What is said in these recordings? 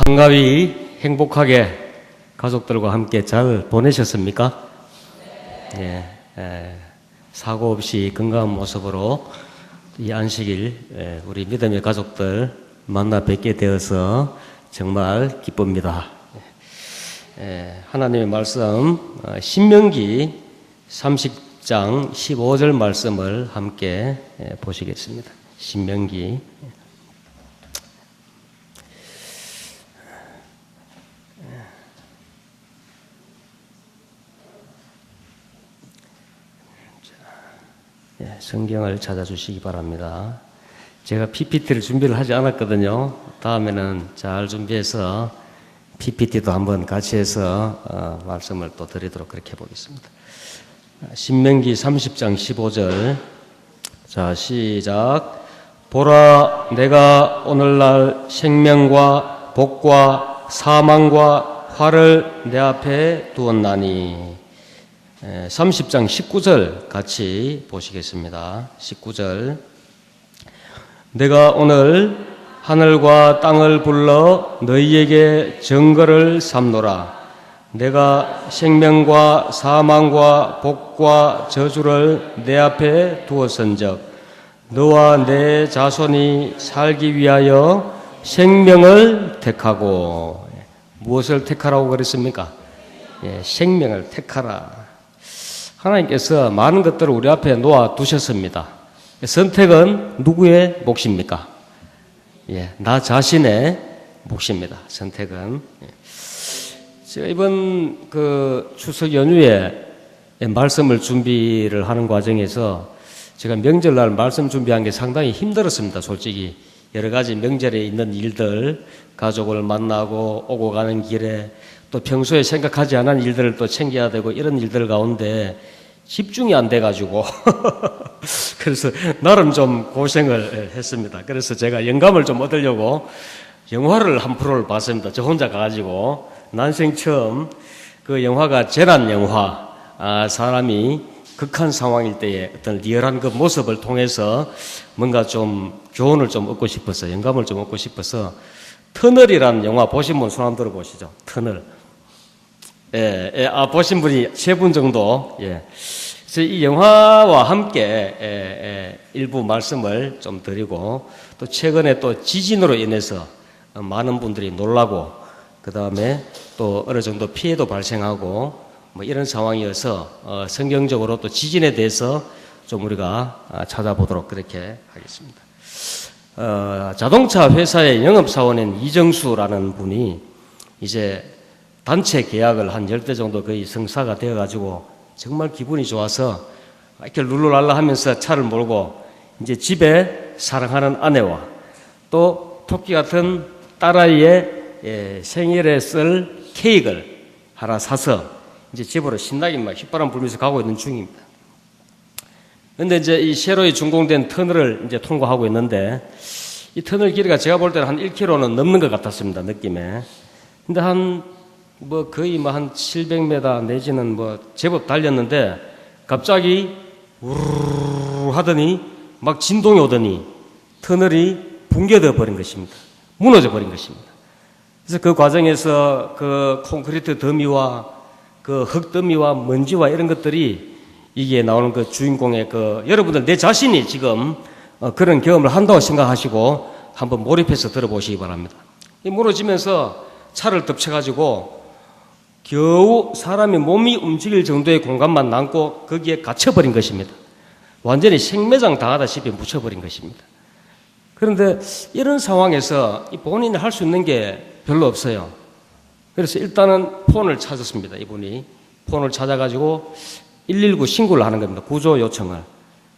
한가위 행복하게 가족들과 함께 잘 보내셨습니까? 사고 없이 건강한 모습으로 이 안식일 우리 믿음의 가족들 만나 뵙게 되어서 정말 기쁩니다. 하나님의 말씀 신명기 30장 15절 말씀을 함께 보시겠습니다. 신명기 성경을 찾아주시기 바랍니다. 제가 PPT를 준비를 하지 않았거든요. 다음에는 잘 준비해서 PPT도 한번 같이 해서 말씀을 또 드리도록 그렇게 해보겠습니다. 신명기 30장 15절. 자, 시작. 보라, 내가 오늘날 생명과 복과 사망과 화를 내 앞에 두었나니. 30장 19절 같이 보시겠습니다. 19절. 내가 오늘 하늘과 땅을 불러 너희에게 증거를 삼노라. 내가 생명과 사망과 복과 저주를 내 앞에 두었은즉 너와 내 자손이 살기 위하여 생명을 택하고. 무엇을 택하라고 그랬습니까? 생명을 택하라. 하나님께서 많은 것들을 우리 앞에 놓아 두셨습니다. 선택은 누구의 몫입니까? 나 자신의 몫입니다. 선택은. 제가 이번 추석 연휴에 말씀을 준비를 하는 과정에서 제가 명절날 말씀 준비한 게 상당히 힘들었습니다. 솔직히 여러 가지 명절에 있는 일들, 가족을 만나고 오고 가는 길에 또 평소에 생각하지 않은 일들을 또 챙겨야 되고 이런 일들 가운데 집중이 안 돼가지고 그래서 나름 좀 고생을 했습니다. 그래서 제가 영감을 좀 얻으려고 영화를 한 프로를 봤습니다. 저 혼자 가가지고 난생 처음 그 영화가 재난 영화, 사람이 극한 상황일 때의 어떤 리얼한 그 모습을 통해서 뭔가 좀 교훈을 좀 얻고 싶어서, 영감을 좀 얻고 싶어서 터널이라는 영화 보신 분 손 한번 들어보시죠. 터널. 보신 분이 3분 정도. 그래서 이 영화와 함께 일부 말씀을 좀 드리고, 또 최근에 또 지진으로 인해서 많은 분들이 놀라고, 그 다음에 또 어느 정도 피해도 발생하고 뭐 이런 상황이어서 성경적으로 또 지진에 대해서 좀 우리가 찾아보도록 그렇게 하겠습니다. 자동차 회사의 영업사원인 이정수라는 분이 이제 단체 계약을 한 10대 정도 거의 성사가 되어가지고 정말 기분이 좋아서 이렇게 룰루랄라 하면서 차를 몰고 이제 집에 사랑하는 아내와 또 토끼 같은 딸아이의 생일에 쓸 케이크를 하나 사서 이제 집으로 신나게 막 휘바람 불면서 가고 있는 중입니다. 근데 이제 이 세로에 준공된 터널을 이제 통과하고 있는데 이 터널 길이가 제가 볼 때는 한 1km는 넘는 것 같았습니다, 느낌에. 근데 거의 한 700m 내지는 제법 달렸는데 갑자기 우르르 하더니 막 진동이 오더니 터널이 붕괴되어 버린 것입니다. 무너져 버린 것입니다. 그래서 그 과정에서 그 콘크리트 더미와 그 흙더미와 먼지와 이런 것들이 이게 나오는 그 주인공의 여러분들 내 자신이 지금 그런 경험을 한다고 생각하시고 한번 몰입해서 들어보시기 바랍니다. 이 무너지면서 차를 덮쳐가지고 겨우 사람이 몸이 움직일 정도의 공간만 남고 거기에 갇혀버린 것입니다. 완전히 생매장 당하다시피 묻혀버린 것입니다. 그런데 이런 상황에서 본인이 할 수 있는 게 별로 없어요. 그래서 일단은 폰을 찾았습니다. 이분이 폰을 찾아가지고 119 신고를 하는 겁니다. 구조 요청을.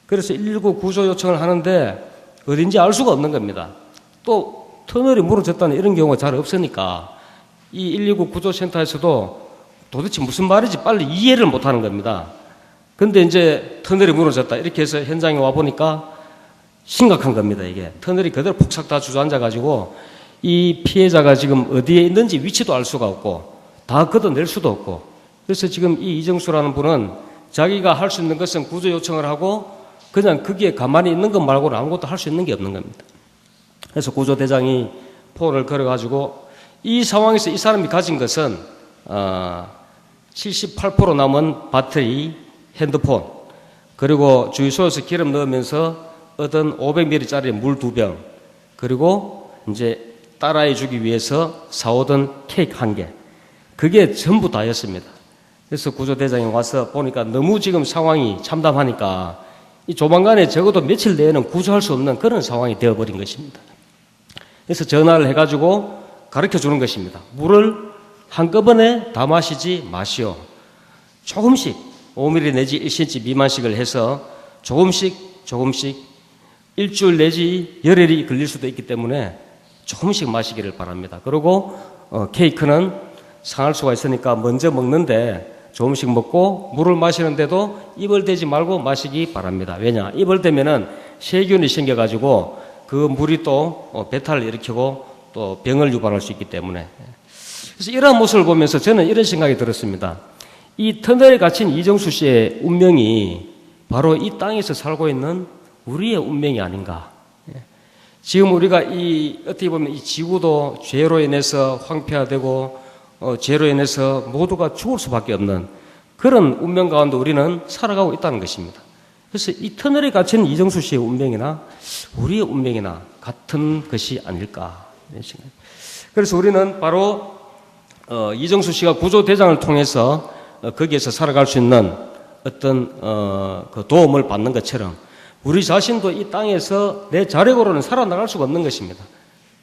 그래서 119 구조 요청을 하는데 어딘지 알 수가 없는 겁니다. 또 터널이 무너졌다는 이런 경우가 잘 없으니까 이 119 구조센터에서도 도대체 무슨 말인지 빨리 이해를 못하는 겁니다. 근데 이제 터널이 무너졌다 이렇게 해서 현장에 와보니까 심각한 겁니다. 이게 터널이 그대로 폭삭 다 주저앉아가지고 이 피해자가 지금 어디에 있는지 위치도 알 수가 없고 다 걷어낼 수도 없고, 그래서 지금 이 이정수라는 분은 자기가 할 수 있는 것은 구조 요청을 하고 그냥 거기에 가만히 있는 것 말고는 아무것도 할 수 있는 게 없는 겁니다. 그래서 구조대장이 폰을 걸어가지고 이 상황에서 이 사람이 가진 것은 78% 남은 배터리, 핸드폰, 그리고 주유소에서 기름 넣으면서 얻은 500ml짜리 물 2병, 그리고 이제 딸아이 주기 위해서 사오던 케이크 1개, 그게 전부 다였습니다. 그래서 구조대장이 와서 보니까 너무 지금 상황이 참담하니까 이 조만간에 적어도 며칠 내에는 구조할 수 없는 그런 상황이 되어버린 것입니다. 그래서 전화를 해가지고 가르쳐 주는 것입니다. 물을 한꺼번에 다 마시지 마시오. 조금씩 5mm 내지 1cm 미만씩을 해서 조금씩 일주일 내지 열흘이 걸릴 수도 있기 때문에 조금씩 마시기를 바랍니다. 그리고 케이크는 상할 수가 있으니까 먼저 먹는데 조금씩 먹고 물을 마시는데도 입을 대지 말고 마시기 바랍니다. 왜냐? 입을 대면은 세균이 생겨가지고 그 물이 또 배탈을 일으키고 또 병을 유발할 수 있기 때문에. 그래서 이러한 모습을 보면서 저는 이런 생각이 들었습니다. 이 터널에 갇힌 이정수 씨의 운명이 바로 이 땅에서 살고 있는 우리의 운명이 아닌가. 지금 우리가 어떻게 보면 이 지구도 죄로 인해서 황폐화되고 죄로 인해서 모두가 죽을 수밖에 없는 그런 운명 가운데 우리는 살아가고 있다는 것입니다. 그래서 이 터널에 갇힌 이정수 씨의 운명이나 우리의 운명이나 같은 것이 아닐까. 그래서 우리는 바로 이정수 씨가 구조대장을 통해서 거기에서 살아갈 수 있는 어떤 그 도움을 받는 것처럼 우리 자신도 이 땅에서 내 자력으로는 살아나갈 수가 없는 것입니다.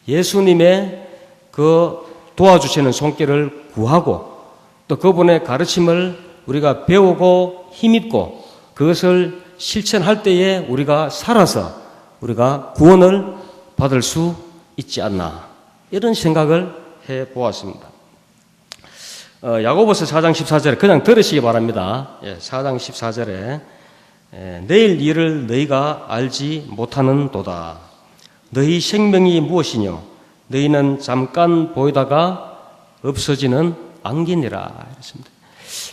예수님의 그 도와주시는 손길을 구하고 또 그분의 가르침을 우리가 배우고 힘입고 그것을 실천할 때에 우리가 살아서 우리가 구원을 받을 수 있지 않나, 이런 생각을 해보았습니다. 야고보서 4장 14절에 그냥 들으시기 바랍니다. 4장 14절에 내일 일을 너희가 알지 못하는도다. 너희 생명이 무엇이뇨? 너희는 잠깐 보이다가 없어지는 안개니라. 이랬습니다.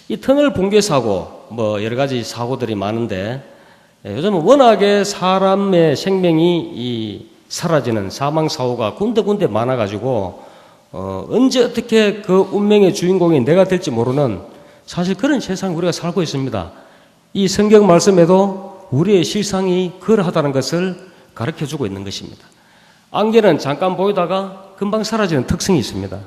이 터널 붕괴 사고, 여러 가지 사고들이 많은데 요즘은 워낙에 사람의 생명이 사라지는 사망 사고가 군데군데 많아가지고 언제 어떻게 그 운명의 주인공이 내가 될지 모르는 사실 그런 세상 우리가 살고 있습니다. 이 성경 말씀에도 우리의 실상이 그러하다는 것을 가르쳐주고 있는 것입니다. 안개는 잠깐 보이다가 금방 사라지는 특성이 있습니다.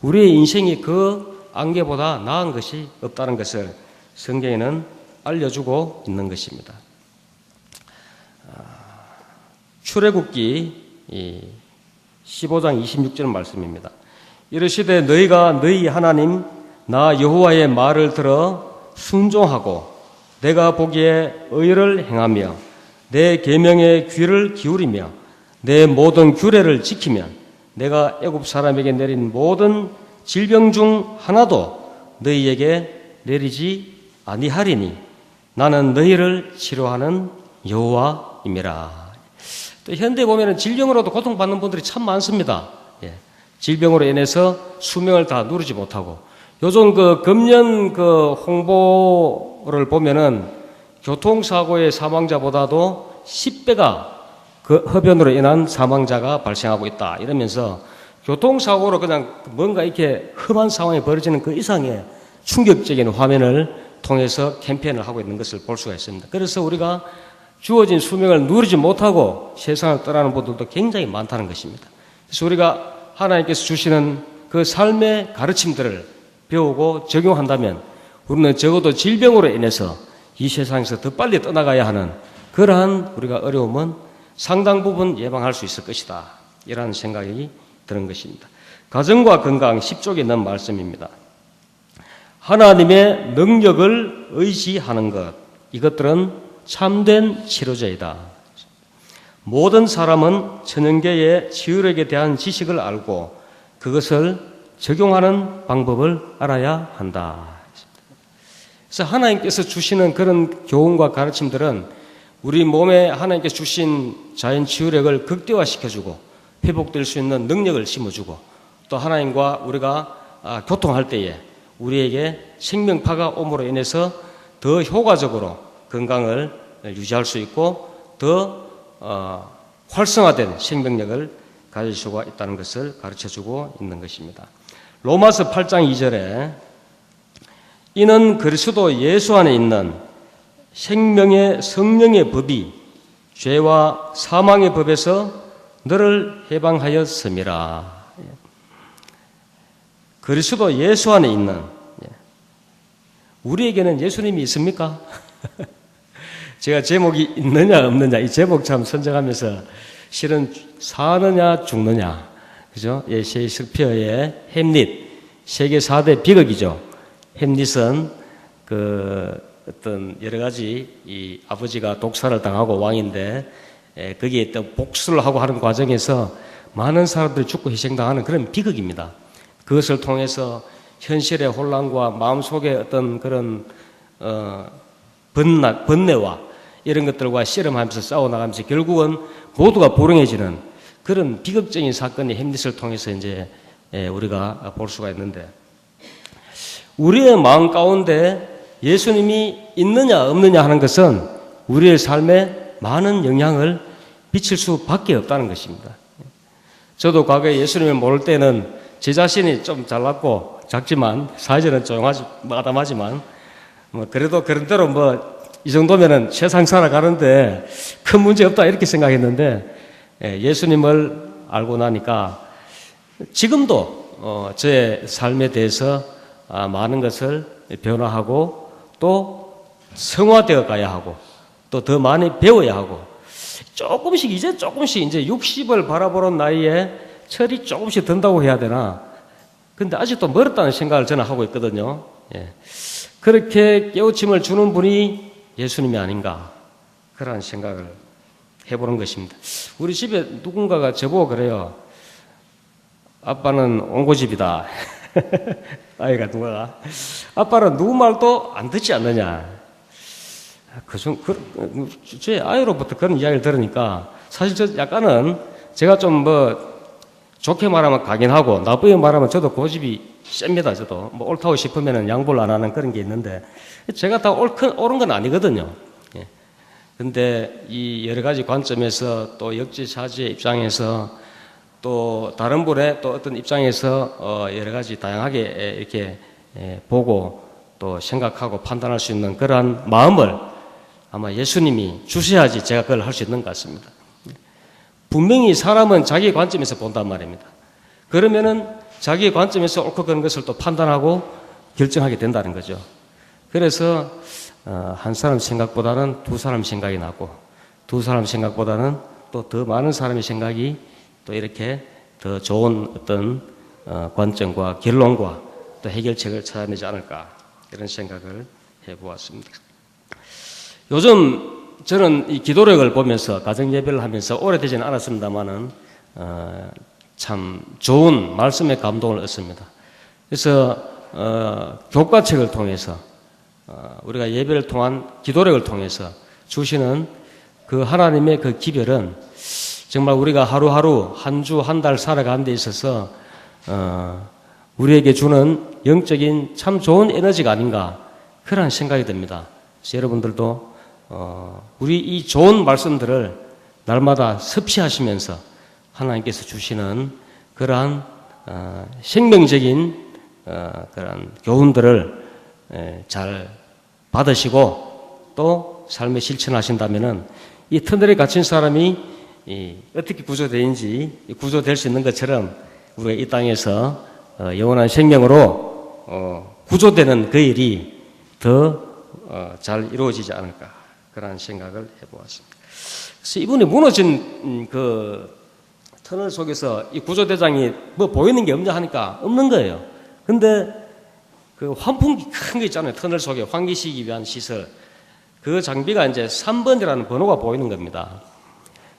우리의 인생이 그 안개보다 나은 것이 없다는 것을 성경에는 알려주고 있는 것입니다. 출애굽기 15장 26절 말씀입니다. 이르시되 너희가 너희 하나님 나 여호와의 말을 들어 순종하고 내가 보기에 의를 행하며 내 계명에 귀를 기울이며 내 모든 규례를 지키면 내가 애굽 사람에게 내린 모든 질병 중 하나도 너희에게 내리지 아니하리니 나는 너희를 치료하는 여호와임이라. 또 현대에 보면은 질병으로도 고통받는 분들이 참 많습니다. 질병으로 인해서 수명을 다 누리지 못하고 요즘 그 금년 그 홍보를 보면은 교통사고의 사망자보다도 10배가 그 흡연으로 인한 사망자가 발생하고 있다 이러면서 교통사고로 그냥 뭔가 이렇게 험한 상황이 벌어지는 그 이상의 충격적인 화면을 통해서 캠페인을 하고 있는 것을 볼 수가 있습니다. 그래서 우리가 주어진 수명을 누리지 못하고 세상을 떠나는 분들도 굉장히 많다는 것입니다. 그래서 우리가 하나님께서 주시는 그 삶의 가르침들을 배우고 적용한다면 우리는 적어도 질병으로 인해서 이 세상에서 더 빨리 떠나가야 하는 그러한 우리가 어려움은 상당 부분 예방할 수 있을 것이다. 이라는 생각이 드는 것입니다. 가정과 건강 10쪽에 있는 말씀입니다. 하나님의 능력을 의지하는 것, 이것들은 참된 치료제이다. 모든 사람은 천연계의 치유력에 대한 지식을 알고 그것을 적용하는 방법을 알아야 한다. 그래서 하나님께서 주시는 그런 교훈과 가르침들은 우리 몸에 하나님께서 주신 자연 치유력을 극대화시켜주고 회복될 수 있는 능력을 심어주고 또 하나님과 우리가 교통할 때에 우리에게 생명파가 옴으로 인해서 더 효과적으로 건강을 유지할 수 있고 더 활성화된 생명력을 가질 수가 있다는 것을 가르쳐주고 있는 것입니다. 로마서 8장 2절에 이는 그리스도 예수 안에 있는 생명의 성령의 법이 죄와 사망의 법에서 너를 해방하였음이라. 그리스도 예수 안에 있는, 우리에게는 예수님이 있습니까? 제가 제목이 있느냐 없느냐 이 제목 참 선정하면서 실은 사느냐 죽느냐, 그죠? 예, 셰익스피어의 햄릿, 세계 4대 비극이죠. 햄릿은 어떤 여러 가지 이 아버지가 독살을 당하고 왕인데 거기에 또 복수를 하고 하는 과정에서 많은 사람들이 죽고 희생당하는 그런 비극입니다. 그것을 통해서 현실의 혼란과 마음속의 어떤 그런 번뇌와 이런 것들과 씨름하면서 싸워나가면서 결국은 모두가 불행해지는 그런 비극적인 사건이 햄릿을 통해서 이제 우리가 볼 수가 있는데, 우리의 마음 가운데 예수님이 있느냐 없느냐 하는 것은 우리의 삶에 많은 영향을 미칠 수밖에 없다는 것입니다. 저도 과거에 예수님을 모를 때는 제 자신이 좀 잘났고 작지만 사실은 조용하지 마담하지만 그래도 그런 대로 이 정도면은 세상 살아가는데 큰 문제 없다 이렇게 생각했는데, 예수님을 알고 나니까 지금도 제 삶에 대해서 많은 것을 변화하고 또 성화되어 가야 하고 또 더 많이 배워야 하고, 조금씩 이제 60을 바라보는 나이에 철이 조금씩 든다고 해야 되나, 근데 아직도 멀었다는 생각을 저는 하고 있거든요. 그렇게 깨우침을 주는 분이 예수님이 아닌가, 그런 생각을 해보는 것입니다. 우리 집에 누군가가 저보고 그래요. 아빠는 옹고집이다. 아이가 누가가 아빠는 누구 말도 안 듣지 않느냐. 제 아이로부터 그런 이야기를 들으니까 사실 저 약간은 제가 좀 좋게 말하면 강인하고 나쁘게 말하면 저도 고집이 셉니다. 저도 옳다고 싶으면 양보를 안 하는 그런 게 있는데, 제가 다 옳은 건 아니거든요. 근데 이 여러 가지 관점에서 또 역지사지의 입장에서 또 다른 분의 또 어떤 입장에서 여러 가지 다양하게 이렇게 보고 또 생각하고 판단할 수 있는 그러한 마음을 아마 예수님이 주셔야지 제가 그걸 할 수 있는 것 같습니다. 분명히 사람은 자기 관점에서 본단 말입니다. 그러면은 자기 관점에서 옳고 그런 것을 또 판단하고 결정하게 된다는 거죠. 그래서 한 사람 생각보다는 두 사람 생각이 나고, 두 사람 생각보다는 또 더 많은 사람의 생각이 또 이렇게 더 좋은 어떤 관점과 결론과 또 해결책을 찾아내지 않을까, 이런 생각을 해보았습니다. 요즘 저는 이 기도력을 보면서 가정 예배를 하면서 오래되지는 않았습니다만은 참 좋은 말씀의 감동을 얻습니다. 그래서 교과책을 통해서 우리가 예배를 통한 기도력을 통해서 주시는 그 하나님의 그 기별은 정말 우리가 하루하루 한 주 한 달 살아가는 데 있어서 우리에게 주는 영적인 참 좋은 에너지가 아닌가, 그런 생각이 듭니다. 그래서 여러분들도 우리 이 좋은 말씀들을 날마다 섭취하시면서 하나님께서 주시는 그러한 생명적인 그런 교훈들을 잘 받으시고 또 삶에 실천하신다면은 이 터널에 갇힌 사람이 어떻게 구조되는지 구조될 수 있는 것처럼 우리가 이 땅에서 영원한 생명으로 구조되는 그 일이 더 잘 이루어지지 않을까, 그런 생각을 해보았습니다. 그래서 이분이 무너진 그 터널 속에서 이 구조대장이 보이는 게 없냐 하니까 없는 거예요. 근데 그 환풍기 큰 거 있잖아요. 터널 속에 환기시키기 위한 시설. 그 장비가 이제 3번이라는 번호가 보이는 겁니다.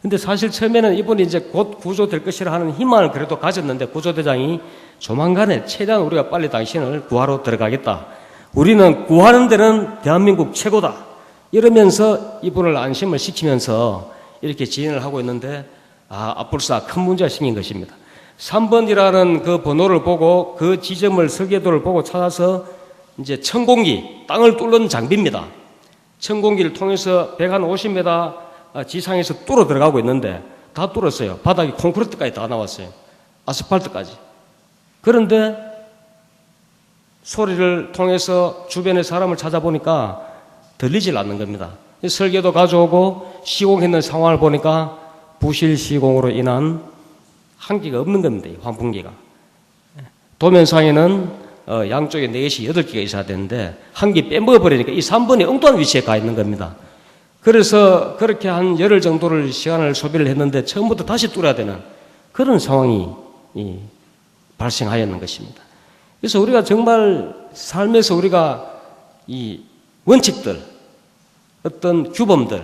근데 사실 처음에는 이분이 이제 곧 구조될 것이라 하는 희망을 그래도 가졌는데, 구조대장이 조만간에 최대한 우리가 빨리 당신을 구하러 들어가겠다. 우리는 구하는 데는 대한민국 최고다. 이러면서 이분을 안심을 시키면서 이렇게 진행을 하고 있는데, 앞불사 큰 문제가 생긴 것입니다. 3번이라는 그 번호를 보고 그 지점을 설계도를 보고 찾아서 이제 천공기, 땅을 뚫는 장비입니다. 천공기를 통해서 150m 지상에서 뚫어 들어가고 있는데 다 뚫었어요. 바닥이 콘크리트까지 다 나왔어요. 아스팔트까지. 그런데 소리를 통해서 주변의 사람을 찾아보니까 들리질 않는 겁니다. 설계도 가져오고 시공했는 상황을 보니까 부실 시공으로 인한 한계가 없는 겁니다. 환풍기가. 도면상에는 양쪽에 4개씩 8개가 있어야 되는데 한 개 빼먹어버리니까 이 3번이 엉뚱한 위치에 가 있는 겁니다. 그래서 그렇게 한 열흘 정도를 시간을 소비를 했는데 처음부터 다시 뚫어야 되는 그런 상황이 발생하였는 것입니다. 그래서 우리가 정말 삶에서 우리가 이 원칙들, 어떤 규범들,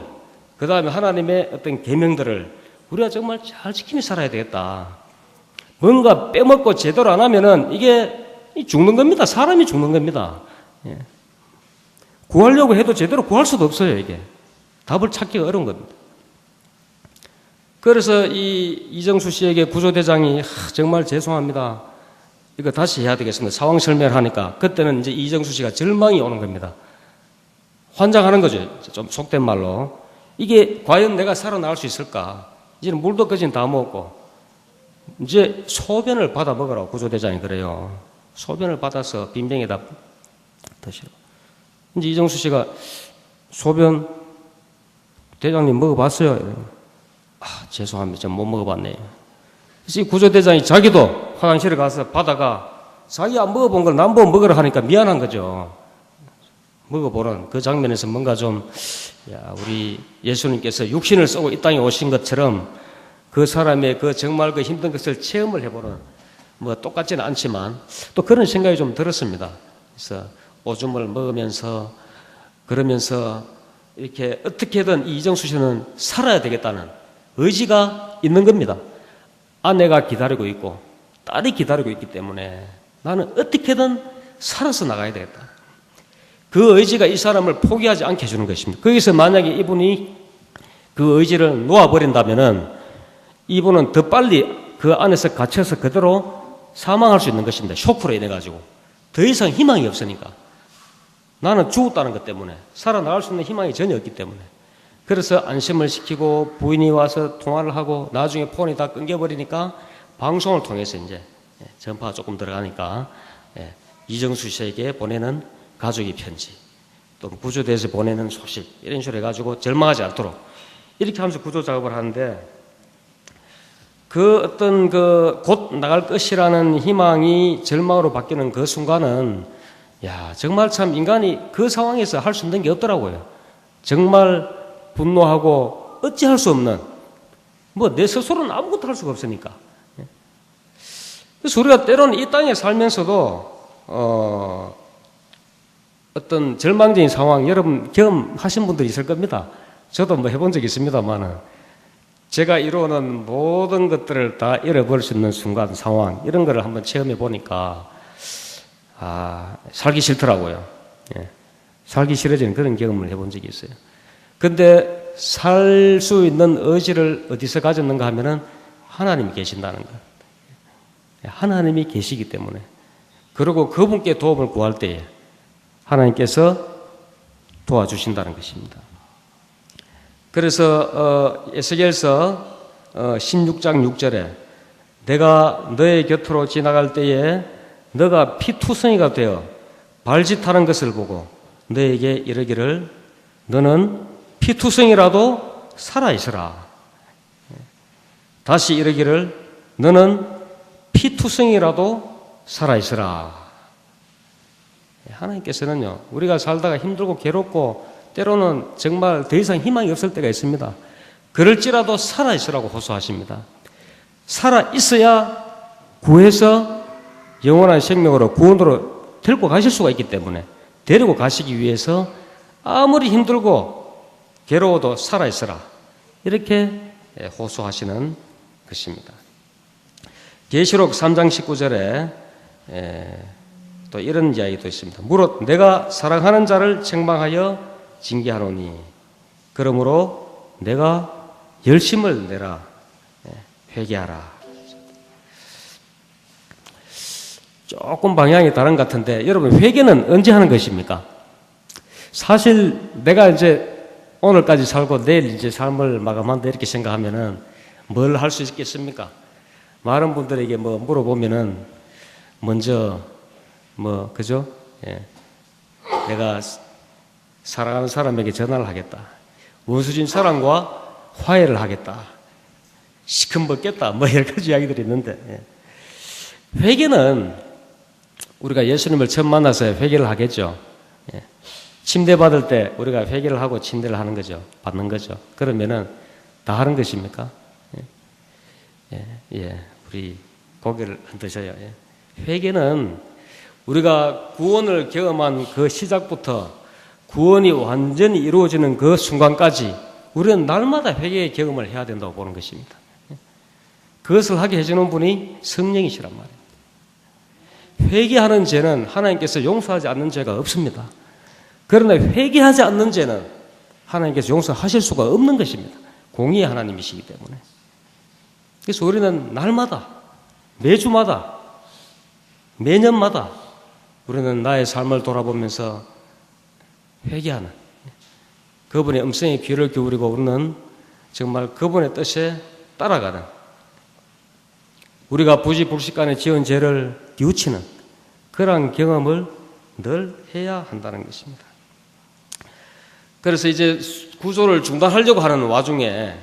그 다음에 하나님의 어떤 계명들을 우리가 정말 잘 지키며 살아야 되겠다. 뭔가 빼먹고 제대로 안 하면은 이게 죽는 겁니다. 사람이 죽는 겁니다. 예. 구하려고 해도 제대로 구할 수도 없어요, 이게. 답을 찾기가 어려운 겁니다. 그래서 이정수 씨에게 구조대장이 정말 죄송합니다. 이거 다시 해야 되겠습니다. 상황 설명을 하니까 그때는 이제 이정수 씨가 절망이 오는 겁니다. 환장하는 거죠. 좀 속된 말로. 이게 과연 내가 살아나갈 수 있을까? 이제는 물도 거진 다 먹었고 이제 소변을 받아 먹으라고 구조대장이 그래요. 소변을 받아서 빈병에다 드시라고. 이제 이정수 씨가 소변 대장님 먹어봤어요. 죄송합니다. 전 못 먹어봤네요. 그래서 이 구조대장이 자기도 화장실에 가서 받아가 자기 안 먹어본 걸 남보고 먹으라 하니까 미안한 거죠. 먹어보는 그 장면에서 뭔가 좀 우리 예수님께서 육신을 쓰고 이 땅에 오신 것처럼 그 사람의 그 정말 그 힘든 것을 체험을 해보는 뭐 똑같지는 않지만 또 그런 생각이 좀 들었습니다. 그래서 오줌을 먹으면서 그러면서 이렇게 어떻게든 이정수 씨는 살아야 되겠다는 의지가 있는 겁니다. 아내가 기다리고 있고 딸이 기다리고 있기 때문에 나는 어떻게든 살아서 나가야 되겠다. 그 의지가 이 사람을 포기하지 않게 해주는 것입니다. 거기서 만약에 이분이 그 의지를 놓아버린다면은 이분은 더 빨리 그 안에서 갇혀서 그대로 사망할 수 있는 것입니다. 쇼크로 인해가지고. 더 이상 희망이 없으니까. 나는 죽었다는 것 때문에 살아나갈 수 있는 희망이 전혀 없기 때문에. 그래서 안심을 시키고 부인이 와서 통화를 하고 나중에 폰이 다 끊겨버리니까 방송을 통해서 이제 전파가 조금 들어가니까 이정수 씨에게 보내는 가족의 편지 또 구조대에서 보내는 소식 이런 식으로 해가지고 절망하지 않도록 이렇게 하면서 구조 작업을 하는데 그 어떤 그 곧 나갈 것이라는 희망이 절망으로 바뀌는 그 순간은 정말 참 인간이 그 상황에서 할 수 있는 게 없더라고요. 정말 분노하고 어찌할 수 없는 뭐 내 스스로는 아무것도 할 수가 없으니까. 그래서 우리가 때로는 이 땅에 살면서도 어떤 절망적인 상황 여러분 경험하신 분들이 있을 겁니다. 저도 뭐 해본 적이 있습니다만은 제가 이루어놓은 모든 것들을 다 잃어버릴 수 있는 순간 상황 이런 거를 한번 체험해 보니까 살기 싫더라고요. 살기 싫어지는 그런 경험을 해본 적이 있어요. 근데 살 수 있는 의지를 어디서 가졌는가 하면은 하나님이 계신다는 것. 하나님이 계시기 때문에. 그리고 그분께 도움을 구할 때에 하나님께서 도와주신다는 것입니다. 그래서 에스겔서 16장 6절에 내가 너의 곁으로 지나갈 때에 너가 피투성이가 되어 발짓하는 것을 보고 너에게 이르기를 너는 피투성이라도 살아있으라. 다시 이르기를 너는 피투성이라도 살아있으라. 하나님께서는요 우리가 살다가 힘들고 괴롭고 때로는 정말 더 이상 희망이 없을 때가 있습니다. 그럴지라도 살아있으라고 호소하십니다. 살아있어야 구해서 영원한 생명으로 구원으로 데리고 가실 수가 있기 때문에 데리고 가시기 위해서 아무리 힘들고 괴로워도 살아있어라 이렇게 호소하시는 것입니다. 계시록 3장 19절에 또 이런 이야기도 있습니다. 무릇 내가 사랑하는 자를 책망하여 징계하노니 그러므로 내가 열심을 내라 회개하라. 조금 방향이 다른 것 같은데 여러분 회개는 언제 하는 것입니까? 사실 내가 이제 오늘까지 살고 내일 이제 삶을 마감한다 이렇게 생각하면은 뭘 할 수 있겠습니까? 많은 분들에게 뭐 물어보면은 먼저 그죠? 예. 내가 사랑하는 사람에게 전화를 하겠다. 원수진 사람과 화해를 하겠다. 시큰벗겠다. 뭐 여러 가지 이야기들이 있는데, 예. 회개는 우리가 예수님을 처음 만나서 회개를 하겠죠. 예. 침대 받을 때 우리가 회개를 하고 침대를 하는 거죠. 받는 거죠. 그러면은 다 하는 것입니까? 예. 우리 고개를 흔드셔요. 예. 회개는 우리가 구원을 경험한 그 시작부터 구원이 완전히 이루어지는 그 순간까지 우리는 날마다 회개의 경험을 해야 된다고 보는 것입니다. 그것을 하게 해주는 분이 성령이시란 말이에요. 회개하는 죄는 하나님께서 용서하지 않는 죄가 없습니다. 그러나 회개하지 않는 죄는 하나님께서 용서하실 수가 없는 것입니다. 공의의 하나님이시기 때문에. 그래서 우리는 날마다, 매주마다, 매년마다 우리는 나의 삶을 돌아보면서 회개하는, 그분의 음성에 귀를 기울이고 우리는 정말 그분의 뜻에 따라가는, 우리가 부지불식간에 지은 죄를 뉘우치는 그러한 경험을 늘 해야 한다는 것입니다. 그래서 이제 구조를 중단하려고 하는 와중에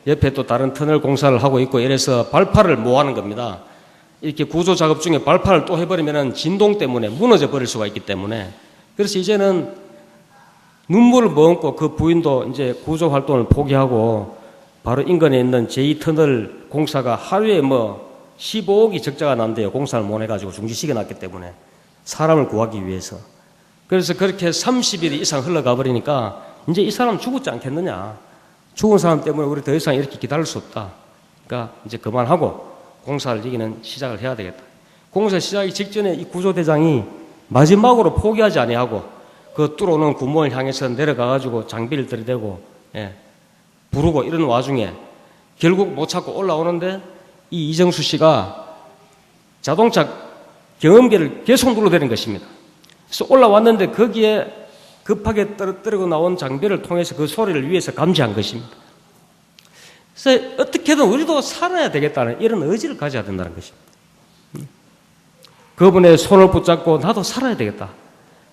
옆에 또 다른 터널 공사를 하고 있고 이래서 발파를 모아는 겁니다. 이렇게 구조 작업 중에 발파를 또 해버리면 진동 때문에 무너져 버릴 수가 있기 때문에, 그래서 이제는 눈물을 머금고 그 부인도 이제 구조 활동을 포기하고 바로 인근에 있는 제2터널 공사가 하루에 15억이 적자가 난대요. 공사를 못 해가지고 중지시켜 놨기 때문에 사람을 구하기 위해서. 그래서 그렇게 30일 이상 흘러가 버리니까 이제 이 사람 죽었지 않겠느냐. 죽은 사람 때문에 우리 더 이상 이렇게 기다릴 수 없다. 그러니까 이제 그만하고 공사를 여기는 시작을 해야 되겠다. 공사 시작이 직전에 이 구조대장이 마지막으로 포기하지 아니하고 그 뚫어놓은 구멍을 향해서 내려가가지고 장비를 들이대고 부르고 이런 와중에 결국 못 찾고 올라오는데 이 이정수 씨가 자동차 경험기를 계속 눌러대는 것입니다. 그래서 올라왔는데 거기에 급하게 떨어뜨리고 나온 장비를 통해서 그 소리를 위해서 감지한 것입니다. 그래서 어떻게든 우리도 살아야 되겠다는 이런 의지를 가져야 된다는 것입니다. 그분의 손을 붙잡고 나도 살아야 되겠다.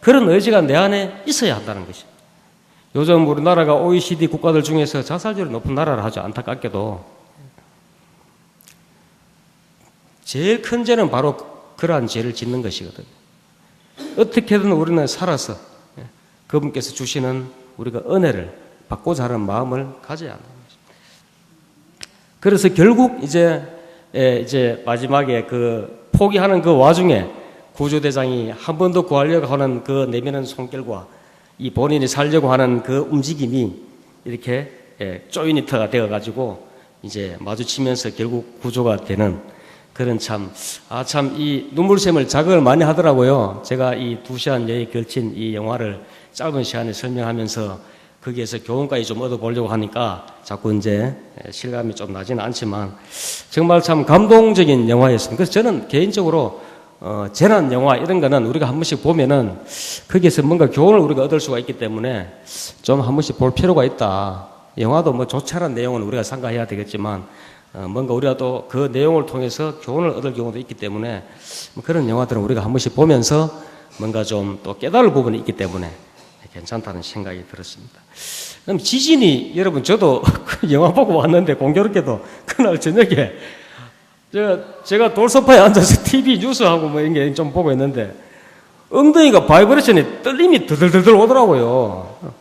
그런 의지가 내 안에 있어야 한다는 것입니다. 요즘 우리나라가 OECD 국가들 중에서 자살률이 높은 나라라 하죠. 안타깝게도. 제일 큰 죄는 바로 그러한 죄를 짓는 것이거든요. 어떻게든 우리는 살아서 그분께서 주시는 우리가 은혜를 받고자 하는 마음을 가져야 한다는 것입니다. 그래서 결국 이제 마지막에 그 포기하는 그 와중에 구조대장이 한 번 더 구하려고 하는 그 내미는 손길과 이 본인이 살려고 하는 그 움직임이 이렇게 조이니터가 되어가지고 이제 마주치면서 결국 구조가 되는 그런 참 이 눈물샘을 자극을 많이 하더라고요. 제가 이 2시간여에 걸친 이 영화를 짧은 시간에 설명하면서 거기에서 교훈까지 좀 얻어보려고 하니까 자꾸 이제 실감이 좀 나지는 않지만 정말 참 감동적인 영화였습니다. 그래서 저는 개인적으로 재난 영화 이런 거는 우리가 한 번씩 보면은 거기에서 뭔가 교훈을 우리가 얻을 수가 있기 때문에 좀 한 번씩 볼 필요가 있다. 영화도 좋지 않은 내용은 우리가 삼가해야 되겠지만 뭔가 우리가 또 그 내용을 통해서 교훈을 얻을 경우도 있기 때문에 그런 영화들은 우리가 한 번씩 보면서 뭔가 좀 또 깨달을 부분이 있기 때문에 괜찮다는 생각이 들었습니다. 그럼 지진이, 여러분 저도 그 영화 보고 왔는데 공교롭게도 그날 저녁에 제가 돌소파에 앉아서 TV 뉴스하고 이런 게 좀 보고 있는데 엉덩이가 바이브레이션이 떨림이 드들드들 오더라고요.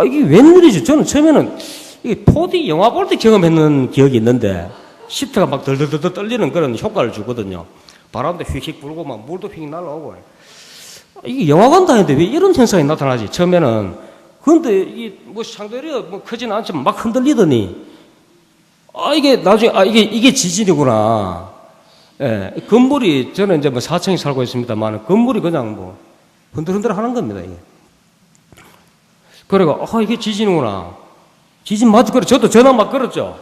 이게 웬일이지? 저는 처음에는 이게 4D 영화 볼 때 경험했는 기억이 있는데 시트가 막 덜덜덜 떨리는 그런 효과를 주거든요. 바람도 휙휙 불고 막 물도 휙 날아오고. 이게 영화관 다니는데 왜 이런 현상이 나타나지? 처음에는. 그런데 이게 샹들리어 크지는 않지만 막 흔들리더니 이게 나중에 이게 지진이구나. 예, 건물이 저는 이제 4층에 살고 있습니다만 건물이 그냥 흔들흔들 하는 겁니다. 이게. 그래가 이게 지진이구나. 지진 맞지? 그래 저도 전화 막 걸었죠.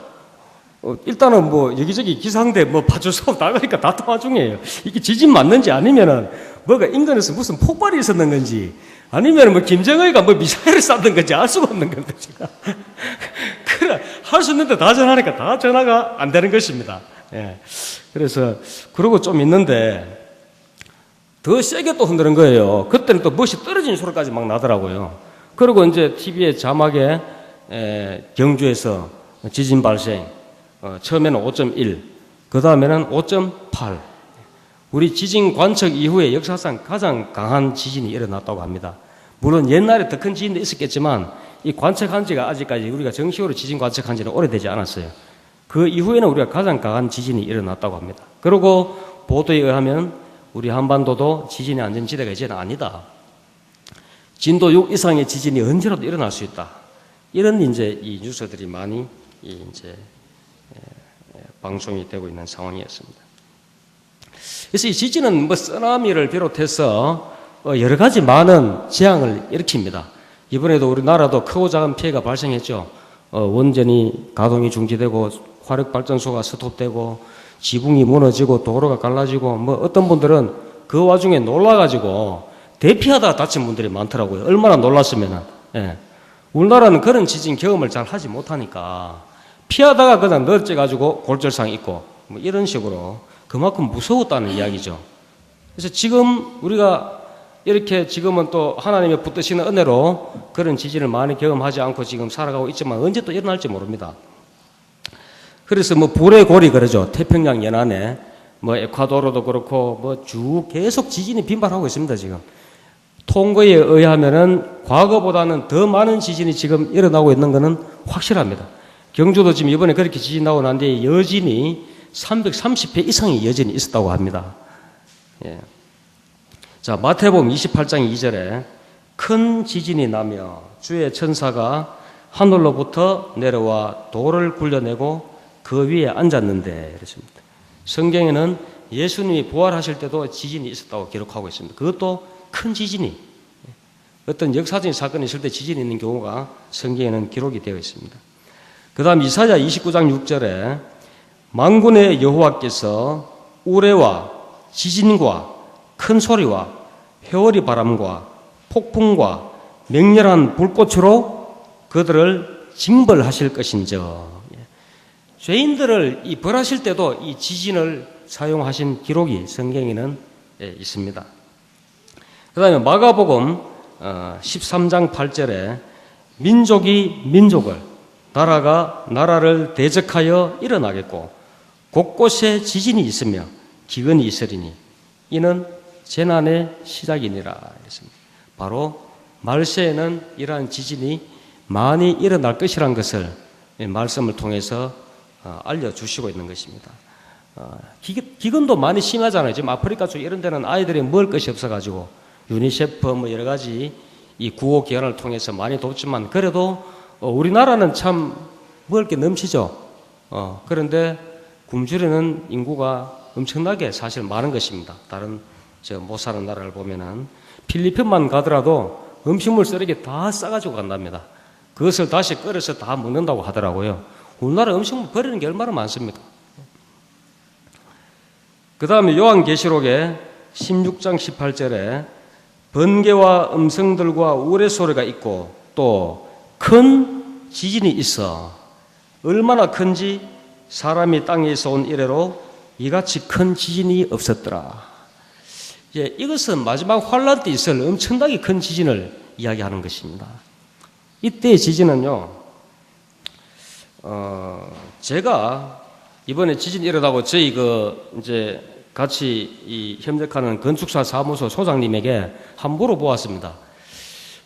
일단은 여기저기 기상대 파출소 나가니까 다 통화 중이에요. 이게 지진 맞는지 아니면은 뭐가 인근에서 무슨 폭발이 있었는 건지 아니면 김정은이가 미사일을 쐈는 건지 알 수가 없는 건데 제가. 그래 할 수 있는데 다 전하니까 다 전화가 안 되는 것입니다. 예. 그래서 그러고 좀 있는데 더 세게 또 흔드는 거예요. 그때는 또 멋이 떨어지는 소리까지 막 나더라고요. 그리고 이제 TV에 자막에 경주에서 지진 발생, 처음에는 5.1, 그 다음에는 5.8. 우리 지진 관측 이후에 역사상 가장 강한 지진이 일어났다고 합니다. 물론 옛날에 더 큰 지진도 있었겠지만 이 관측한 지가 아직까지 우리가 정식으로 지진 관측한 지는 오래되지 않았어요. 그 이후에는 우리가 가장 강한 지진이 일어났다고 합니다. 그리고 보도에 의하면 우리 한반도도 지진의 안전지대가 이제는 아니다. 진도 6 이상의 지진이 언제라도 일어날 수 있다. 이런 이제 이 뉴스들이 많이 이제 방송이 되고 있는 상황이었습니다. 그래서 이 지진은 뭐 쓰나미를 비롯해서 여러 가지 많은 재앙을 일으킵니다. 이번에도 우리나라도 크고 작은 피해가 발생했죠. 원전이 가동이 중지되고 화력발전소가 스톱되고 지붕이 무너지고 도로가 갈라지고 뭐 어떤 분들은 그 와중에 놀라가지고 대피하다가 다친 분들이 많더라고요. 얼마나 놀랐으면은. 예. 우리나라는 그런 지진 경험을 잘 하지 못하니까 피하다가 그냥 넓어져가지고 골절상 있고 뭐 이런 식으로 그만큼 무서웠다는 이야기죠. 그래서 지금 우리가 이렇게 지금은 또 하나님의 붙드시는 은혜로 그런 지진을 많이 경험하지 않고 지금 살아가고 있지만 언제 또 일어날지 모릅니다. 그래서 뭐 불의 고리 그러죠. 태평양 연안에 뭐 에콰도르도 그렇고 뭐 쭉 계속 지진이 빈발하고 있습니다. 지금 통계에 의하면은 과거보다는 더 많은 지진이 지금 일어나고 있는 것은 확실합니다. 경주도 지금 이번에 그렇게 지진 나고 난 뒤에 여진이 330회 이상의 여진이 있었다고 합니다. 예. 자, 마태복음 28장 2절에 큰 지진이 나며 주의 천사가 하늘로부터 내려와 돌을 굴려내고 그 위에 앉았는데 그렇습니다. 성경에는 예수님이 부활하실 때도 지진이 있었다고 기록하고 있습니다. 그것도 큰 지진이 어떤 역사적인 사건이 있을 때 지진이 있는 경우가 성경에는 기록이 되어 있습니다. 그 다음 이사야 29장 6절에 만군의 여호와께서 우레와 지진과 큰 소리와 회오리 바람과 폭풍과 맹렬한 불꽃으로 그들을 징벌하실 것인저. 죄인들을 이 벌하실 때도 이 지진을 사용하신 기록이 성경에는 있습니다. 그 다음에 마가복음 13장 8절에 민족이 민족을 나라가 나라를 대적하여 일어나겠고 곳곳에 지진이 있으며 기근이 있으리니 이는 재난의 시작이니라 했습니다. 바로 말세에는 이러한 지진이 많이 일어날 것이란 것을 말씀을 통해서 알려주시고 있는 것입니다. 기근도 많이 심하잖아요. 지금 아프리카 쪽 이런 데는 아이들이 먹을 것이 없어가지고 유니세프 뭐 여러 가지 이 구호 기관을 통해서 많이 돕지만 그래도 우리나라는 참 먹을 게 넘치죠. 그런데 굶주리는 인구가 엄청나게 사실 많은 것입니다. 다른 못 사는 나라를 보면은 필리핀만 가더라도 음식물 쓰레기 다 싸가지고 간답니다. 그것을 다시 끓여서 다 먹는다고 하더라고요. 우리나라 음식물 버리는 게 얼마나 많습니까? 그 다음에 요한계시록에 16장 18절에 번개와 음성들과 우레소리가 있고 또 큰 지진이 있어 얼마나 큰지 사람이 땅에서 온 이래로 이같이 큰 지진이 없었더라. 이것은 마지막 환란 때 있을 엄청나게 큰 지진을 이야기하는 것입니다. 이때의 지진은요, 제가 이번에 지진이 일어나고 저희 이제 같이 협력하는 건축사 사무소 소장님에게 한번 물어보았습니다.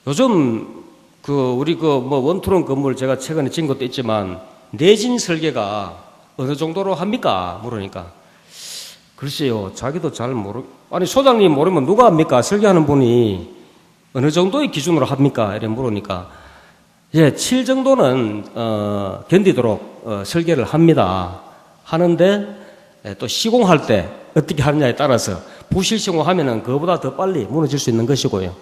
요즘 우리 원투룸 건물 제가 최근에 지은 것도 있지만 내진 설계가 어느 정도로 합니까? 물으니까 글쎄요, 자기도 잘 아니 소장님 모르면 누가 합니까? 설계하는 분이 어느 정도의 기준으로 합니까? 이렇게 물으니까 7 정도는 견디도록 설계를 합니다. 하는데 또 시공할 때 어떻게 하느냐에 따라서 부실 시공하면은 그거보다 더 빨리 무너질 수 있는 것이고요.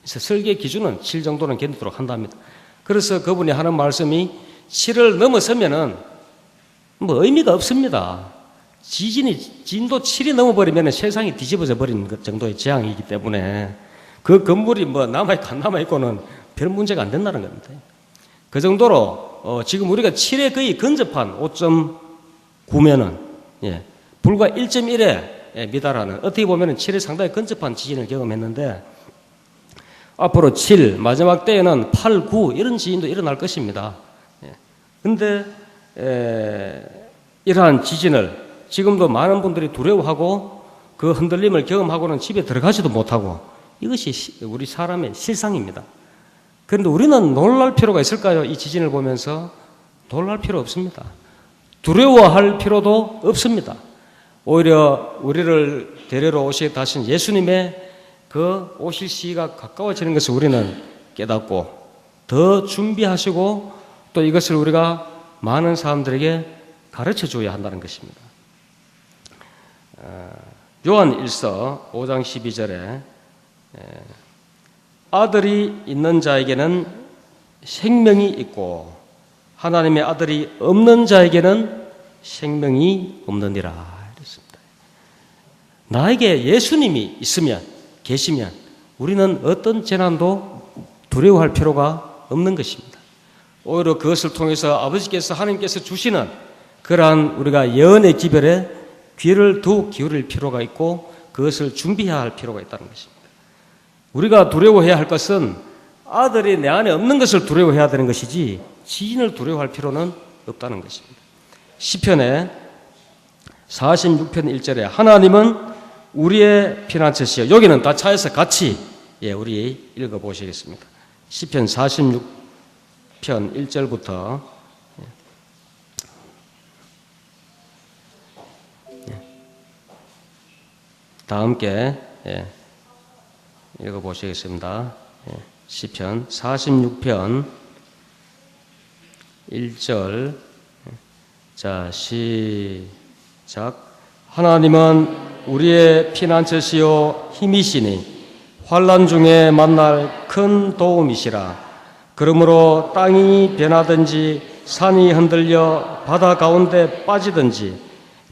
그래서 설계 기준은 7 정도는 견디도록 한답니다. 그래서 그분이 하는 말씀이 7을 넘어서면은 뭐 의미가 없습니다. 진도 7이 넘어버리면 세상이 뒤집어져 버리는 정도의 재앙이기 때문에 그 건물이 뭐 남아있고 안 남아있고는 별 문제가 안 된다는 겁니다. 그 정도로 지금 우리가 7에 거의 근접한 5.9면은 불과 1.1에 미달하는, 어떻게 보면 7에 상당히 근접한 지진을 경험했는데, 앞으로 7, 마지막 때에는 8, 9 이런 지진도 일어날 것입니다. 그런데 이러한 지진을 지금도 많은 분들이 두려워하고 그 흔들림을 경험하고는 집에 들어가지도 못하고, 이것이 우리 사람의 실상입니다. 그런데 우리는 놀랄 필요가 있을까요? 이 지진을 보면서 놀랄 필요 없습니다. 두려워할 필요도 없습니다. 오히려 우리를 데리러 오시겠다 하신 예수님의 그 오실 시기가 가까워지는 것을 우리는 깨닫고 더 준비하시고 또 이것을 우리가 많은 사람들에게 가르쳐 줘야 한다는 것입니다. 요한 1서 5장 12절에 아들이 있는 자에게는 생명이 있고 하나님의 아들이 없는 자에게는 생명이 없느니라 이랬습니다. 나에게 예수님이 있으면, 계시면 우리는 어떤 재난도 두려워할 필요가 없는 것입니다. 오히려 그것을 통해서 아버지께서, 하나님께서 주시는 그러한 우리가 예언의 기별에 귀를 더욱 기울일 필요가 있고 그것을 준비해야 할 필요가 있다는 것입니다. 우리가 두려워해야 할 것은 아들이 내 안에 없는 것을 두려워해야 되는 것이지 지진을 두려워할 필요는 없다는 것입니다. 시편에 46편 1절에 하나님은 우리의 피난처시여, 여기는 다 차에서 같이 우리 읽어보시겠습니다. 시편 46편 1절부터 다 함께 읽어보시겠습니다. 시편 46편 1절. 자, 시작. 하나님은 우리의 피난처시요 힘이시니 환난 중에 만날 큰 도움이시라. 그러므로 땅이 변하든지 산이 흔들려 바다 가운데 빠지든지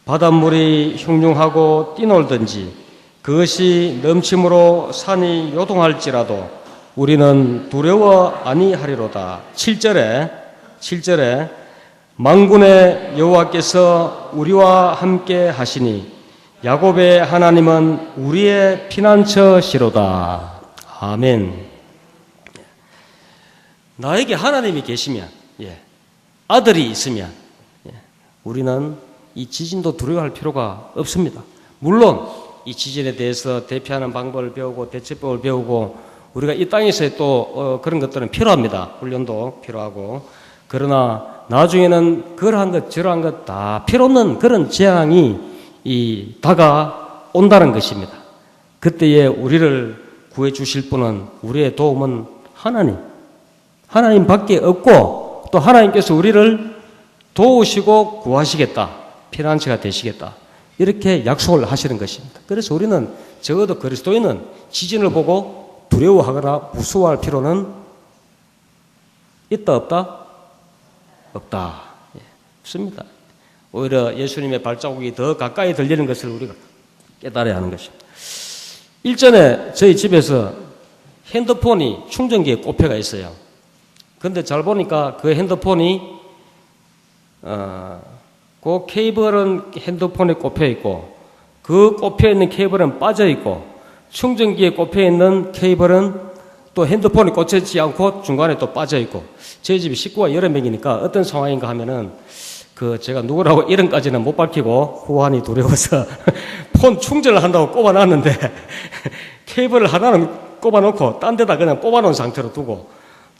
바닷물이 흉흉하고 뛰놀든지 그것이 넘침으로 산이 요동할지라도 우리는 두려워 아니하리로다. 7절에 만군의 여호와께서 우리와 함께 하시니 야곱의 하나님은 우리의 피난처시로다. 아멘. 나에게 하나님이 계시면, 아들이 있으면 우리는 이 지진도 두려워할 필요가 없습니다. 물론 이 지진에 대해서 대피하는 방법을 배우고 대처법을 배우고 우리가 이 땅에서의 또 그런 것들은 필요합니다. 훈련도 필요하고. 그러나 나중에는 그러한 것 저러한 것 다 필요 없는 그런 재앙이 다가온다는 것입니다. 그때에 우리를 구해 주실 분은, 우리의 도움은 하나님밖에 없고 또 하나님께서 우리를 도우시고 구하시겠다, 피난처가 되시겠다, 이렇게 약속을 하시는 것입니다. 그래서 우리는 적어도 그리스도인은 지진을 보고 두려워하거나 무서워할 필요는 있다 없다? 없다. 없습니다. 오히려 예수님의 발자국이 더 가까이 들리는 것을 우리가 깨달아야 하는 것입니다. 일전에 저희 집에서 핸드폰이 충전기에 꼽혀가 있어요. 그런데 잘 보니까 그 핸드폰이 그 케이블은 핸드폰에 꼽혀 있고 그 꼽혀 있는 케이블은 빠져 있고 충전기에 꼽혀 있는 케이블은 또 핸드폰이 꽂혀있지 않고 중간에 또 빠져 있고, 저희 집이 식구가 여러 명이니까 어떤 상황인가 하면은 제가 누구라고 이름까지는 못 밝히고 후환이 두려워서 폰 충전을 한다고 꼽아놨는데 케이블을 하나는 꼽아놓고 딴 데다 그냥 뽑아놓은 상태로 두고,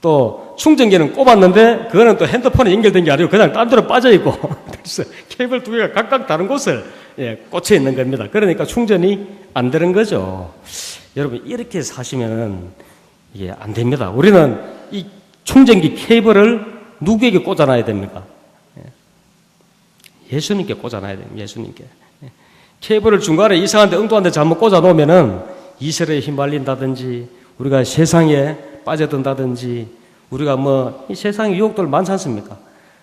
또 충전기는 꼽았는데 그거는 또 핸드폰에 연결된 게 아니고 그냥 딴 데로 빠져있고 그래서 케이블 두 개가 각각 다른 곳을 꽂혀 있는 겁니다. 그러니까 충전이 안 되는 거죠. 여러분, 이렇게 사시면은 이게 안 됩니다. 우리는 이 충전기 케이블을 누구에게 꽂아놔야 됩니까? 예수님께 꽂아놔야 됩니다. 예수님께. 케이블을 중간에 이상한 데, 엉뚱한 데 잘못 꽂아놓으면은 이슬에 휘말린다든지 우리가 세상에 빠져든다든지 우리가 이 세상의 유혹들 많지 않습니까?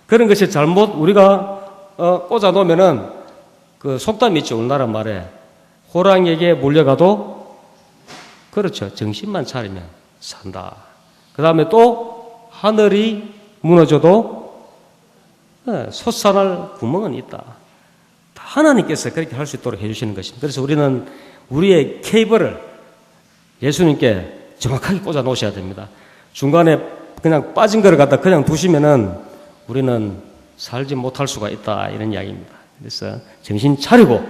그런 것이 잘못 우리가 꽂아놓으면은 그 속담이 있죠. 우리나라 말에 호랑이에게 몰려가도, 그렇죠, 정신만 차리면 산다. 그 다음에 또 하늘이 무너져도 솟아날 구멍은 있다. 다 하나님께서 그렇게 할 수 있도록 해주시는 것입니다. 그래서 우리는 우리의 케이블을 예수님께 정확하게 꽂아 놓으셔야 됩니다. 중간에 그냥 빠진 거를 갖다 그냥 두시면은 우리는 살지 못할 수가 있다. 이런 이야기입니다. 그래서 정신 차리고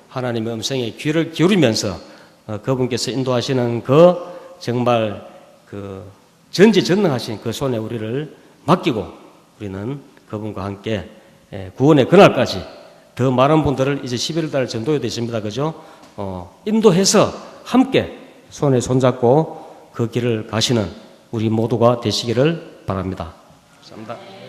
하나님의 음성에 귀를 기울이면서 그분께서 인도하시는 그 정말 그 전지전능하신 그 손에 우리를 맡기고 우리는 그분과 함께 구원의 그날까지 더 많은 분들을 이제 11달 전도에 되십니다. 그죠? 인도해서 함께 손에 손잡고 그 길을 가시는 우리 모두가 되시기를 바랍니다. 감사합니다.